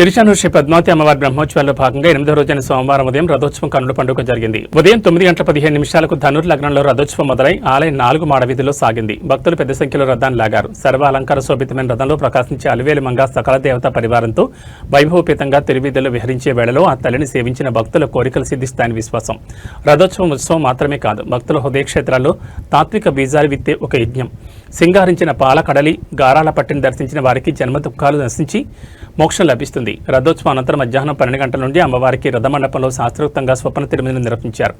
తిరుచానూరు శ్రీ పద్మావతి అమ్మవారి బ్రహ్మోత్సవాల్లో భాగంగా 8వ రోజైన సోమవారం ఉదయం రథోత్సవం కన్నుల పండుగ జరిగింది. ఉదయం 9:15 ధనుర్ లగ్నంలో రథోత్సవం మొదలై ఆలయం 4 మాడ వీధుల్లో సాగింది. భక్తులు పెద్ద సంఖ్యలో రథాన్ని లాగారు. సర్వ అలంకార శోభితమైన రథంలో ప్రకాశించే అలివేలు మంగ సకల దేవతా పరివారంతో వైభవపేతంగా తిరువీధుల్లో విహరించే వేళలో ఆ తల్లిని సేవించిన భక్తుల కోరికలు సిద్ధిస్తాయని విశ్వాసం. రథోత్సవం ఉత్సవం మాత్రమే కాదు, భక్తుల హృదయక్షేత్రాల్లో తాత్విక బీజాలు విత్తే ఒక యజ్ఞం. సింగారించిన పాల కడలి గారాల పట్టిని దర్శించిన వారికి జన్మ దుఃఖాలు నశించి మోక్షం లభిస్తుంది. రథోత్సవం అనంతరం మధ్యాహ్నం 12 గంటల నుండి అమ్మవారికి రథమండపంలో శాస్త్రోక్తంగా స్వప్న తిరుమలను నిర్వహించారు.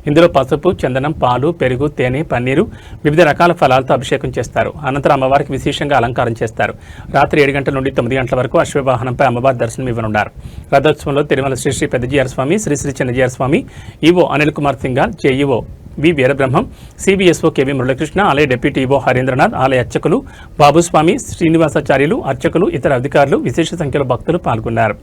ఇందులో పసుపు, చందనం, పాలు, పెరుగు, తేనె, పన్నీరు, వివిధ రకాల ఫలాలతో అభిషేకం చేస్తారు. అనంతరం అమ్మవారికి విశేషంగా అలంకారం చేస్తారు. రాత్రి 7 గంటల నుండి 9 గంటల వరకు అశ్వవాహనంపై అమ్మవారి దర్శనం ఇవ్వనున్నారు. రథోత్సవంలో Tirumala Sri Sri Pedda Jeeyar Swami, Sri Sri Chinna Jeeyar Swami, EO Anil Kumar Singhal, JEO V Veerabrahmam, సిబిఎస్ఓ కెవి మురళీకృష్ణ, ఆలయ డిప్యూటీ ఈవో హరీంద్రనాథ్, ఆలయ అర్చకులు బాబుస్వామి, శ్రీనివాసాచార్యులు, అర్చకులు, ఇతర అధికారులు, విశేష సంఖ్యలో భక్తులు పాల్గొన్నారు.